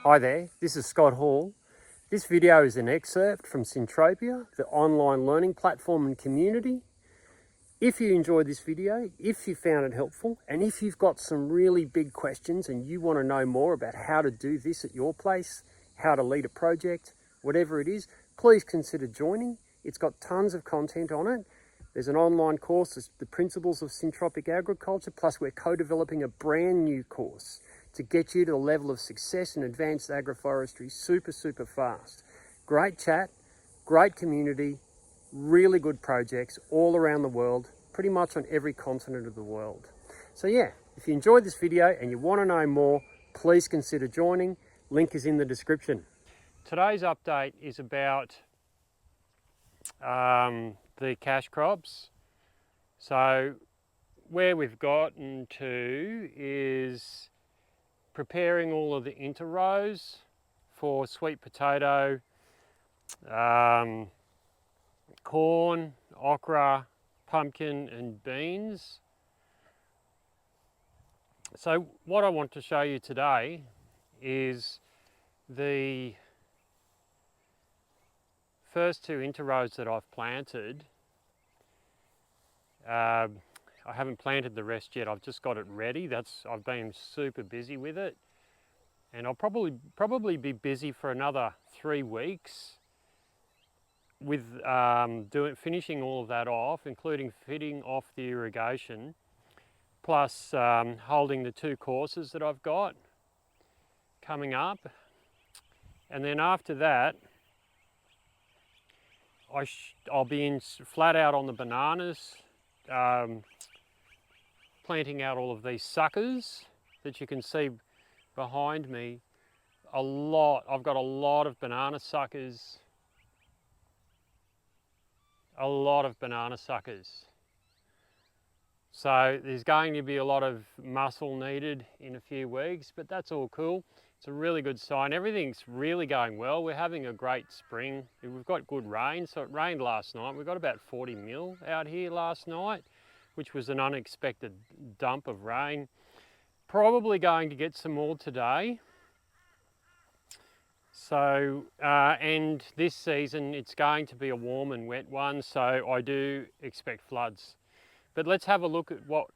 Hi there, this is Scott Hall. This video is an excerpt from Syntropia, the online learning platform and community. If you enjoyed this video, if you found it helpful, and if you've got some really big questions and you want to know more about how to do this at your place, how to lead a project, whatever it is, please consider joining. It's got tons of content on it. There's an online course, the Principles of Syntropic Agriculture, plus we're co-developing a brand new course to get you to the level of success in advanced agroforestry super fast. Great chat, great community, really good projects all around the world, pretty much on every continent of the world. So yeah, if you enjoyed this video and you want to know more, please consider joining. Link is in the description. Today's update is about the cash crops. So where we've gotten to is preparing all of the interrows for sweet potato, corn, okra, pumpkin and beans. So what I want to show you today is the first two interrows that I've planted. I haven't planted the rest yet, I've just got it ready. I've been super busy with it. And I'll probably be busy for another 3 weeks with finishing all of that off, including fitting off the irrigation, plus holding the 2 courses that I've got coming up. And then after that, I'll be flat out on the bananas, planting out all of these suckers that you can see behind me. I've got a lot of banana suckers. So there's going to be a lot of muscle needed in a few weeks, but that's all cool. It's a really good sign. Everything's really going well. We're having a great spring. We've got good rain. So it rained last night. We got about 40 mil out here last night, which was an unexpected dump of rain. Probably going to get some more today. So, and this season it's going to be a warm and wet one, so I do expect floods. But let's have a look at what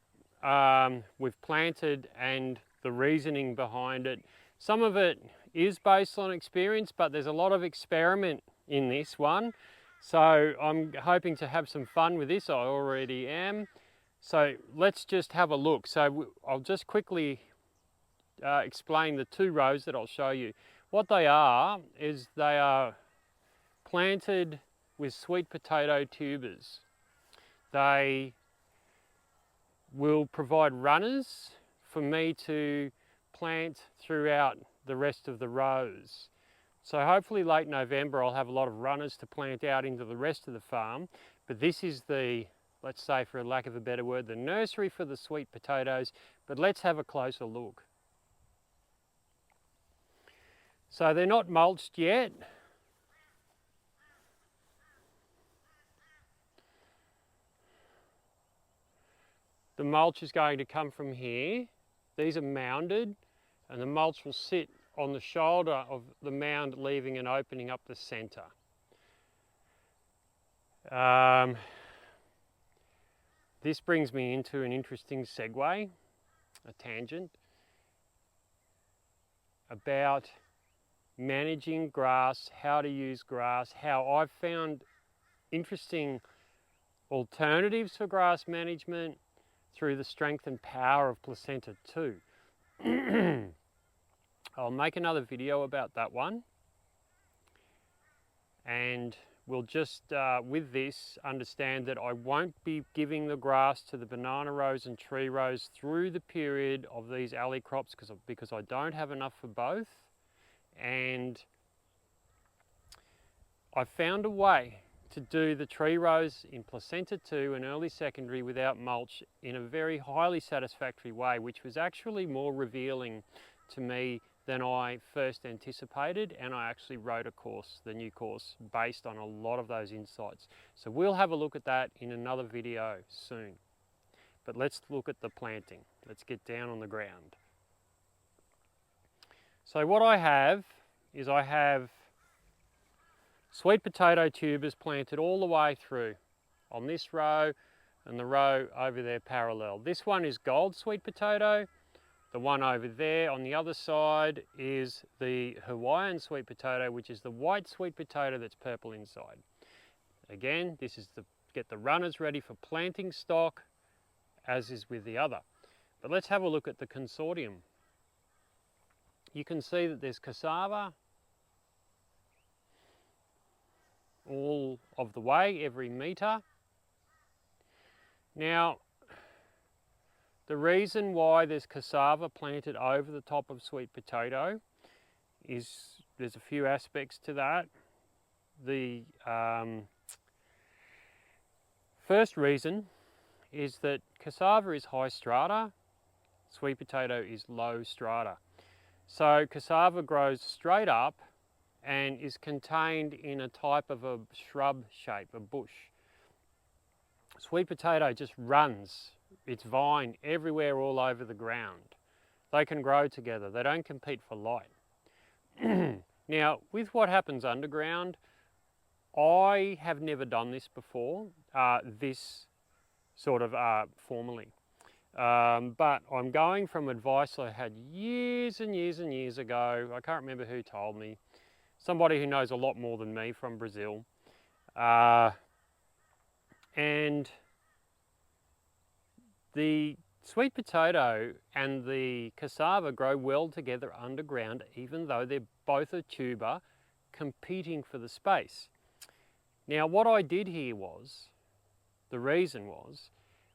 we've planted and the reasoning behind it. Some of it is based on experience, but there's a lot of experiment in this one. So I'm hoping to have some fun with this. I already am. So let's just have a look. So I'll just quickly explain the 2 rows that I'll show you. What they are is they are planted with sweet potato tubers. They will provide runners for me to plant throughout the rest of the rows. So hopefully late November I'll have a lot of runners to plant out into the rest of the farm. But this is the, let's say for a lack of a better word, the nursery for the sweet potatoes. But let's have a closer look. So they're not mulched yet. The mulch is going to come from here. These are mounded, and the mulch will sit on the shoulder of the mound, leaving an opening up the centre. This brings me into an interesting segue, a tangent, about managing grass, how to use grass, how I've found interesting alternatives for grass management through the strength and power of placenta 2. I'll make another video about that one, and we'll just with this understand that I won't be giving the grass to the banana rows and tree rows through the period of these alley crops because I don't have enough for both. And I found a way to do the tree rows in placenta 2 and early secondary without mulch in a very highly satisfactory way, which was actually more revealing to me than I first anticipated, and I actually wrote a course, the new course, based on a lot of those insights. So we'll have a look at that in another video soon. But let's look at the planting. Let's get down on the ground. So what I have is I have sweet potato tubers planted all the way through on this row and the row over there parallel. This one is gold sweet potato. The one over there on the other side is the Hawaiian sweet potato, which is the white sweet potato that's purple inside. Again, this is to get the runners ready for planting stock, as is with the other. But let's have a look at the Consortium. You can see that there's cassava all of the way, every metre. Now, the reason why there's cassava planted over the top of sweet potato is there's a few aspects to that. The first reason is that cassava is high strata, sweet potato is low strata. So cassava grows straight up and is contained in a type of a shrub shape, a bush. Sweet potato just runs its vine everywhere all over the ground. They can grow together, they don't compete for light. Now, with what happens underground, I have never done this before, this sort of formally. But I'm going from advice I had years and years and years ago. I can't remember who told me. Somebody who knows a lot more than me from Brazil. And the sweet potato and the cassava grow well together underground, even though they're both a tuber competing for the space. Now, what I did here was, the reason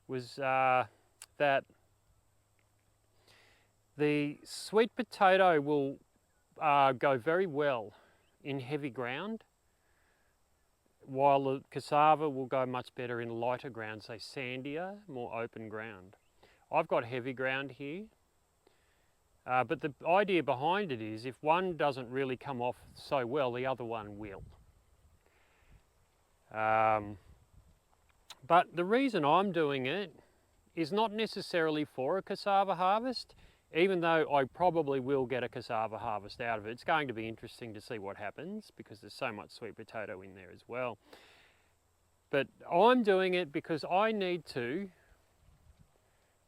was that the sweet potato will go very well in heavy ground, while the cassava will go much better in lighter ground, say sandier, more open ground. I've got heavy ground here, but the idea behind it is if one doesn't really come off so well, the other one will. But the reason I'm doing it is not necessarily for a cassava harvest, even though I probably will get a cassava harvest out of it. It's going to be interesting to see what happens because there's so much sweet potato in there as well. But I'm doing it because I need to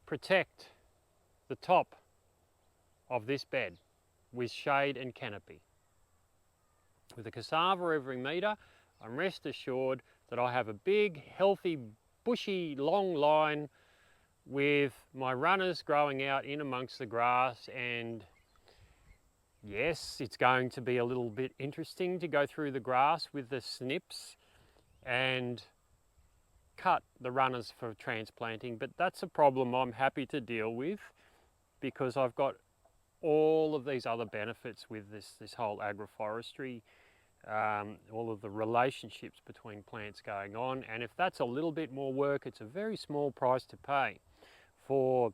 protect the top of this bed with shade and canopy. With a cassava every metre, I'm rest assured that I have a big, healthy, bushy, long line with my runners growing out in amongst the grass. And yes, it's going to be a little bit interesting to go through the grass with the snips and cut the runners for transplanting, but that's a problem I'm happy to deal with because I've got all of these other benefits with this whole agroforestry, all of the relationships between plants going on. And if that's a little bit more work, it's a very small price to pay for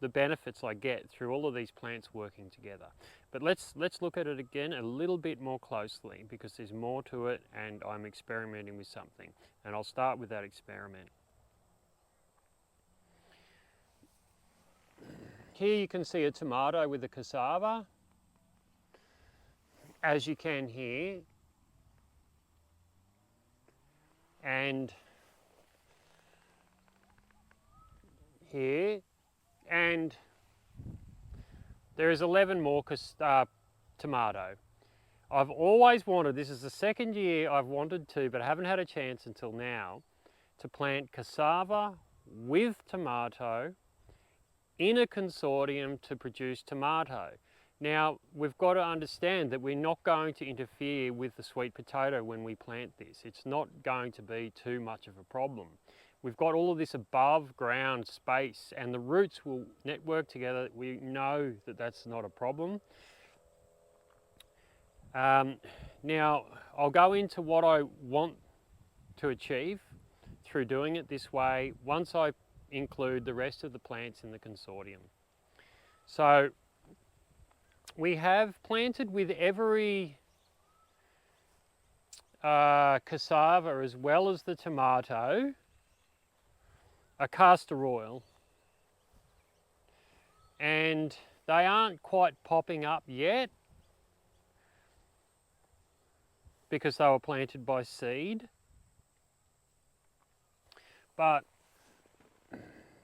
the benefits I get through all of these plants working together. But let's look at it again a little bit more closely because there's more to it and I'm experimenting with something. And I'll start with that experiment. Here you can see a tomato with a cassava, as you can here. And here, and there is 11 more tomato. I've always wanted, this is the second year I've wanted to, but I haven't had a chance until now, to plant cassava with tomato in a consortium to produce tomato. Now, we've got to understand that we're not going to interfere with the sweet potato when we plant this. It's not going to be too much of a problem. We've got all of this above ground space and the roots will network together. We know that that's not a problem. Now, I'll go into what I want to achieve through doing it this way once I include the rest of the plants in the consortium. So we have planted with every cassava as well as the tomato a castor oil. and they aren't quite popping up yet because they were planted by seed. But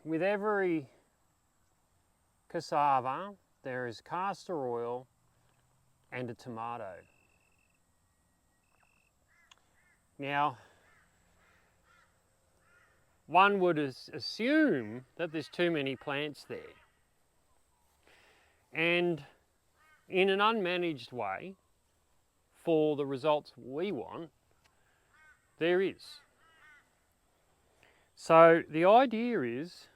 with every cassava, there is castor oil and a tomato. Now, one would assume that there's too many plants there. And in an unmanaged way, for the results we want, there is. So the idea is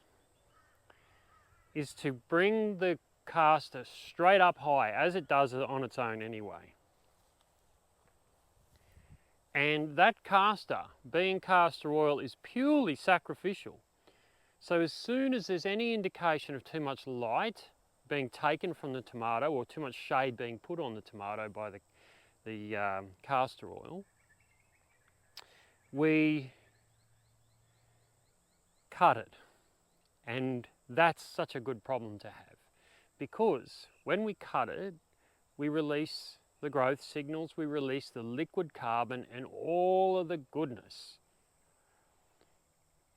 to bring the castor straight up high, as it does on its own anyway. And that castor, being castor oil, is purely sacrificial. So as soon as there's any indication of too much light being taken from the tomato, or too much shade being put on the tomato by the castor oil, we cut it. And that's such a good problem to have, because when we cut it, we release the growth signals, we release the liquid carbon and all of the goodness.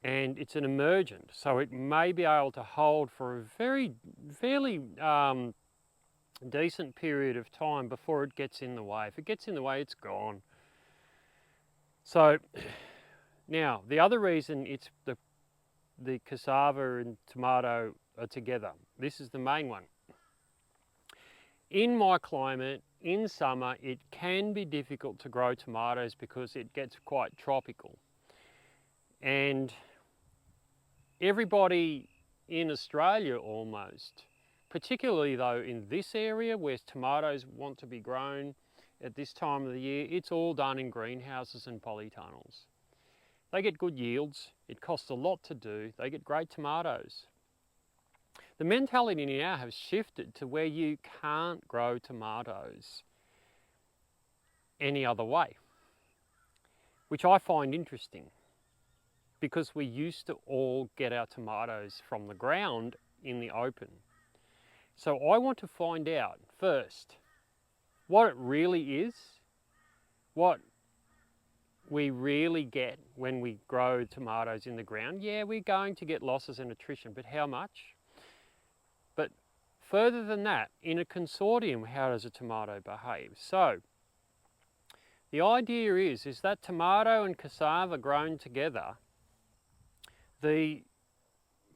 And it's an emergent, so it may be able to hold for a fairly decent period of time before it gets in the way. If it gets in the way, it's gone. So now, the other reason it's the cassava and tomato are together, this is the main one. In my climate, in summer, it can be difficult to grow tomatoes because it gets quite tropical. And everybody in Australia almost, particularly though in this area where tomatoes want to be grown at this time of the year, it's all done in greenhouses and polytunnels. They get good yields, it costs a lot to do, they get great tomatoes. The mentality now has shifted to where you can't grow tomatoes any other way, which I find interesting, because we used to all get our tomatoes from the ground in the open. So I want to find out first what it really is, what we really get when we grow tomatoes in the ground. Yeah, we're going to get losses in attrition, but how much? But further than that, in a consortium, how does a tomato behave? So the idea is that tomato and cassava grown together, the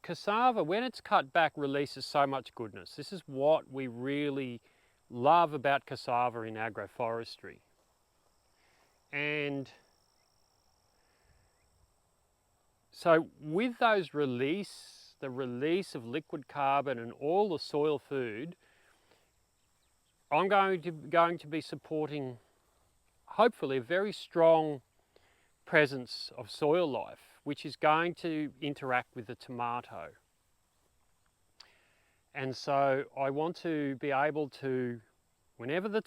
cassava, when it's cut back, releases so much goodness. This is what we really love about cassava in agroforestry. And so with those the release of liquid carbon and all the soil food, I'm going to be supporting, hopefully, a very strong presence of soil life, which is going to interact with the tomato. And so I want to be able to, whenever the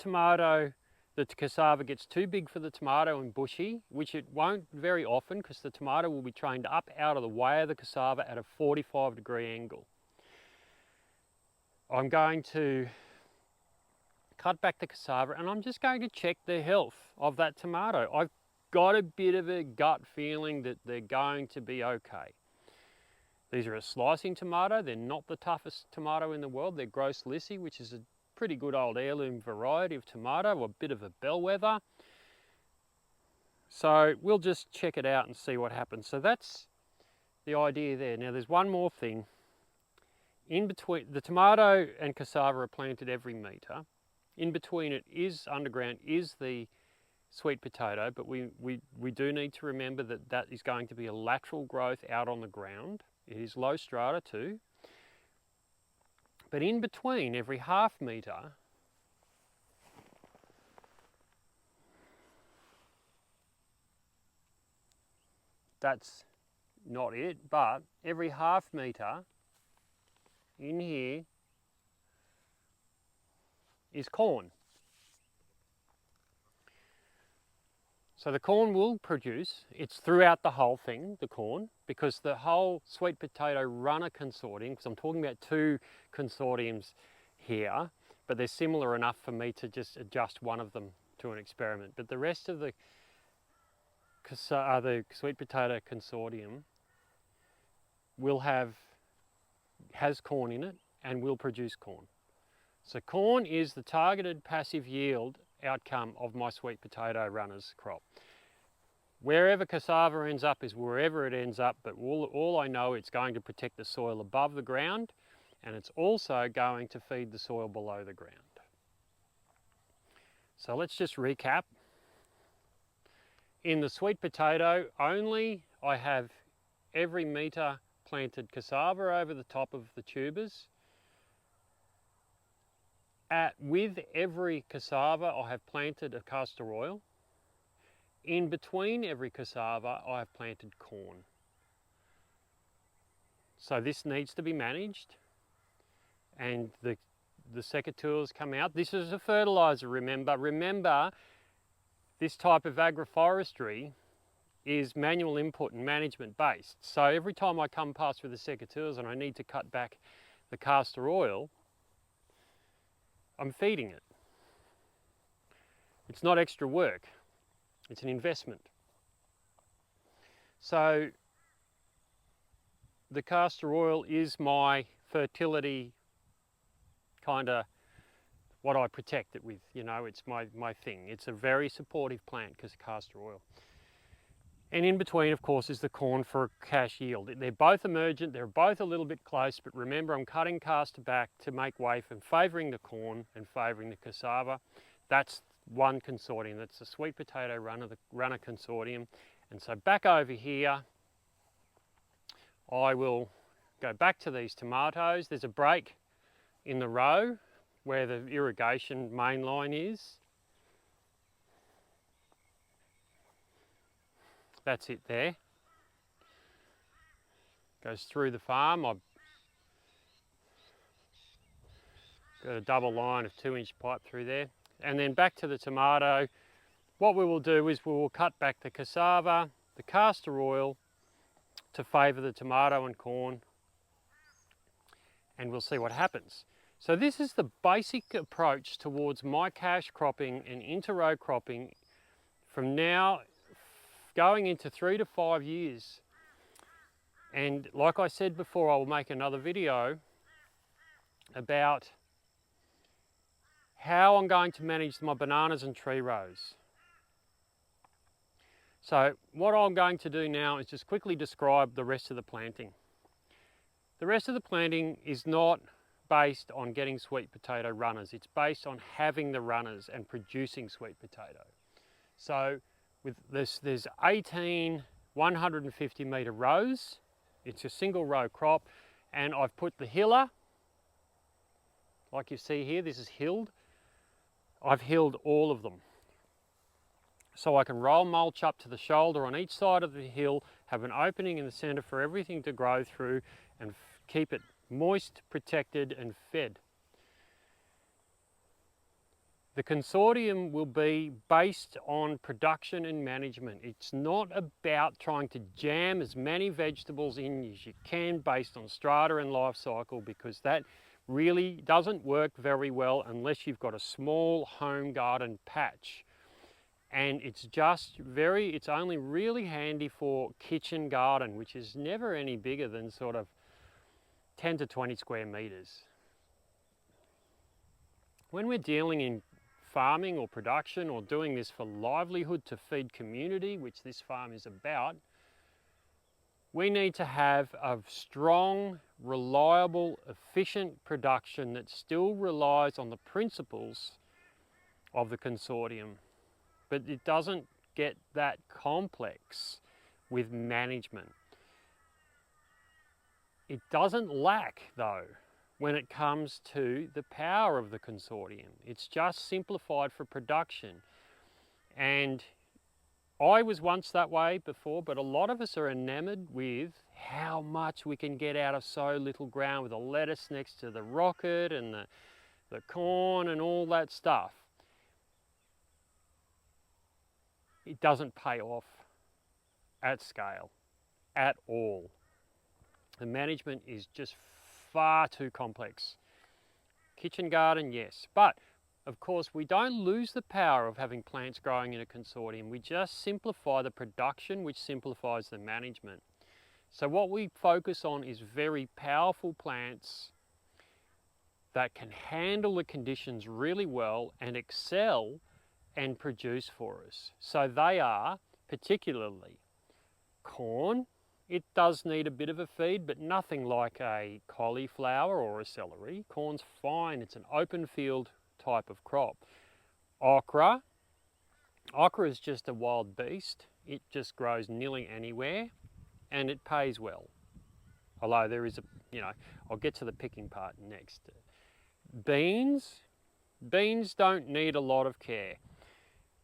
cassava gets too big for the tomato and bushy, which it won't very often because the tomato will be trained up out of the way of the cassava at a 45-degree angle, I'm going to cut back the cassava and I'm just going to check the health of that tomato. I've got a bit of a gut feeling that they're going to be okay. These are a slicing tomato. They're not the toughest tomato in the world. They're Gross Lissy, which is a pretty good old heirloom variety of tomato, a bit of a bellwether. So we'll just check it out and see what happens. So that's the idea there. Now there's one more thing. In between, the tomato and cassava are planted every metre. In between it is underground, is the sweet potato, but we do need to remember that that is going to be a lateral growth out on the ground. It is low strata too. But in between every half metre, that's not it, but every half metre in here is corn. So the corn will produce, it's throughout the whole thing, the corn, because the whole sweet potato runner consortium, because I'm talking about two consortiums here, but they're similar enough for me to just adjust one of them to an experiment. But the rest of the sweet potato consortium has corn in it and will produce corn. So corn is the targeted passive yield outcome of my sweet potato runners crop. Wherever cassava ends up is wherever it ends up, but all I know, it's going to protect the soil above the ground, and it's also going to feed the soil below the ground. So let's just recap. In the sweet potato only, I have every metre planted cassava over the top of the tubers. With every cassava, I have planted a castor oil. In between every cassava, I have planted corn. So this needs to be managed, and the secateurs come out. This is a fertiliser, remember. Remember, this type of agroforestry is manual input and management based. So every time I come past with the secateurs and I need to cut back the castor oil, I'm feeding it. It's not extra work, it's an investment. So the castor oil is my fertility, kind of what I protect it with, you know, it's my thing. It's a very supportive plant because of castor oil. And in between, of course, is the corn for cash yield. They're both emergent, they're both a little bit close, but remember, I'm cutting castor back to make way for favouring the corn and favouring the cassava. That's one consortium, that's the sweet potato runner consortium. And so back over here, I will go back to these tomatoes. There's a break in the row where the irrigation main line is. That's it there. Goes through the farm. I've got a double line of 2-inch pipe through there. And then back to the tomato. What we will do is we will cut back the cassava, the castor oil to favour the tomato and corn, and we'll see what happens. So this is the basic approach towards my cash cropping and inter-row cropping from now going into 3 to 5 years. And like I said before, I will make another video about how I'm going to manage my bananas and tree rows. So what I'm going to do now is just quickly describe the rest of the planting. The rest of the planting is not based on getting sweet potato runners. It's based on having the runners and producing sweet potato. So with this, there's 18 150 metre rows. It's a single row crop, and I've put the hiller, like you see here, this is hilled. I've hilled all of them. So I can roll mulch up to the shoulder on each side of the hill, have an opening in the centre for everything to grow through, and keep it moist, protected and fed. The consortium will be based on production and management. It's not about trying to jam as many vegetables in as you can based on strata and life cycle, because that really doesn't work very well unless you've got a small home garden patch. And it's only really handy for kitchen garden, which is never any bigger than sort of 10 to 20 square metres. When we're dealing in farming or production or doing this for livelihood to feed community, which this farm is about, we need to have a strong, reliable, efficient production that still relies on the principles of the consortium. But it doesn't get that complex with management. It doesn't lack, though, when it comes to the power of the consortium. It's just simplified for production. And I was once that way before, but a lot of us are enamored with how much we can get out of so little ground with the lettuce next to the rocket and the corn and all that stuff. it doesn't pay off at scale at all. The management is just far too complex. Kitchen garden, yes, but of course we don't lose the power of having plants growing in a consortium. We just simplify the production, which simplifies the management. So what we focus on is very powerful plants that can handle the conditions really well and excel and produce for us. So they are particularly corn. It does need a bit of a feed, but nothing like a cauliflower or a celery. Corn's fine, it's an open field type of crop. Okra. Okra is just a wild beast. It just grows nearly anywhere and it pays well. Although there is I'll get to the picking part next. Beans. Beans don't need a lot of care.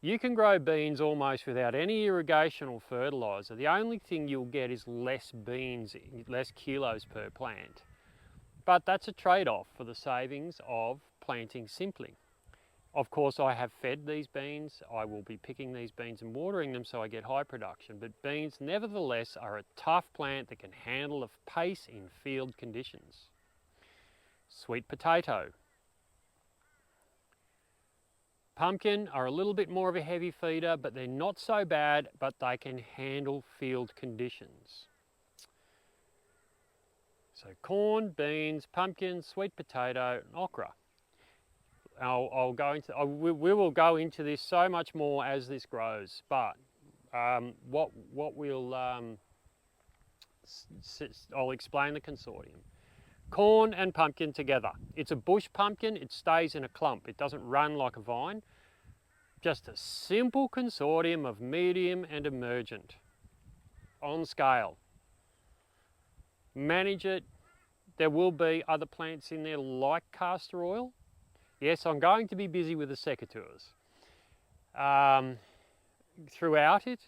You can grow beans almost without any irrigation or fertiliser. The only thing you'll get is less beans, less kilos per plant. But that's a trade-off for the savings of planting simply. Of course, I have fed these beans. I will be picking these beans and watering them so I get high production. But beans, nevertheless, are a tough plant that can handle the pace in field conditions. Sweet potato. Pumpkin are a little bit more of a heavy feeder, but they're not so bad, but they can handle field conditions. So corn, beans, pumpkin, sweet potato, and okra. We will go into this so much more as this grows, but what we'll I'll explain the consortium. Corn and pumpkin together. It's a bush pumpkin, it stays in a clump, it doesn't run like a vine. Just a simple consortium of medium and emergent on scale. Manage it. There will be other plants in there like castor oil. Yes, I'm going to be busy with the secateurs throughout it.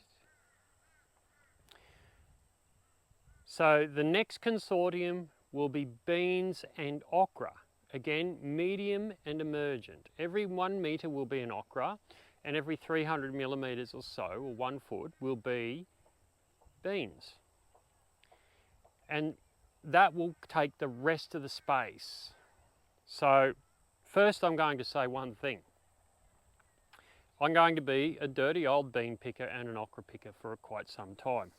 So the next consortium will be beans and okra. Again, medium and emergent. Every 1 metre will be an okra, and every 300 millimetres or so, or 1 foot, will be beans. And that will take the rest of the space. So first I'm going to say one thing. I'm going to be a dirty old bean picker and an okra picker for quite some time.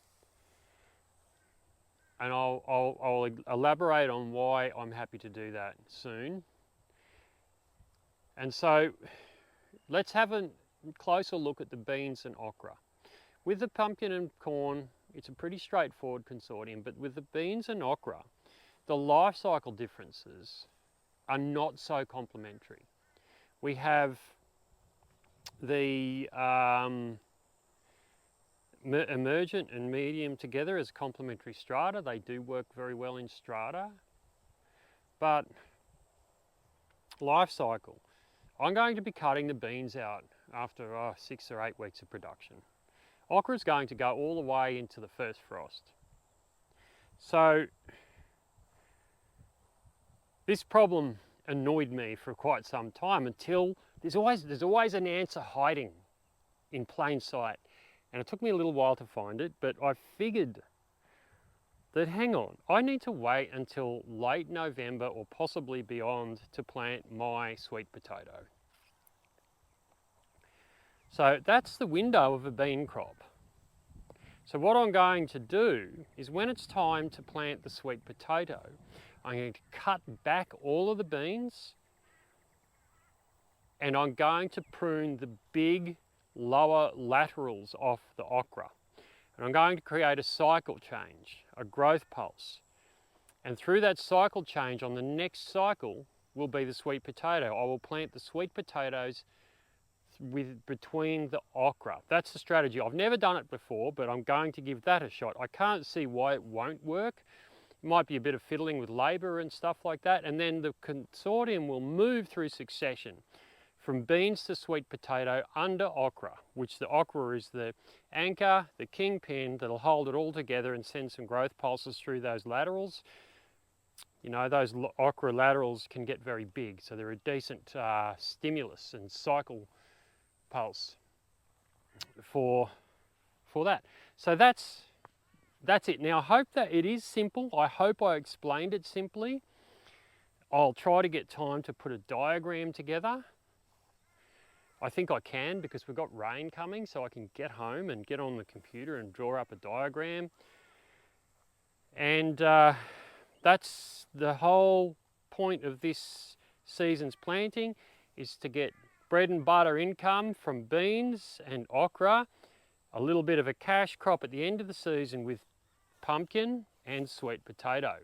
And I'll elaborate on why I'm happy to do that soon. And so let's have a closer look at the beans and okra. With the pumpkin and corn, it's a pretty straightforward consortium, but with the beans and okra, the life cycle differences are not so complementary. We have the emergent and medium together as complementary strata. They do work very well in strata, but life cycle. I'm going to be cutting the beans out after 6 or 8 weeks of production. Okra is going to go all the way into the first frost. So this problem annoyed me for quite some time until there's always an answer hiding in plain sight. And it took me a little while to find it, but I figured that, hang on, I need to wait until late November or possibly beyond to plant my sweet potato. So that's the window of a bean crop. So what I'm going to do is when it's time to plant the sweet potato, I'm going to cut back all of the beans and I'm going to prune the big lower laterals off the okra. And I'm going to create a cycle change, a growth pulse. And through that cycle change on the next cycle will be the sweet potato. I will plant the sweet potatoes between the okra. That's the strategy. I've never done it before, but I'm going to give that a shot. I can't see why it won't work. It might be a bit of fiddling with labour and stuff like that. And then the consortium will move through succession from beans to sweet potato under okra, which the okra is the anchor, the kingpin that'll hold it all together and send some growth pulses through those laterals. You know, those okra laterals can get very big, so they're a decent stimulus and cycle pulse. for that. So that's it. Now I hope that it is simple. I hope I explained it simply. I'll try to get time to put a diagram together. I think I can, because we've got rain coming, so I can get home and get on the computer and draw up a diagram. And that's the whole point of this season's planting, is to get bread and butter income from beans and okra, a little bit of a cash crop at the end of the season with pumpkin and sweet potato.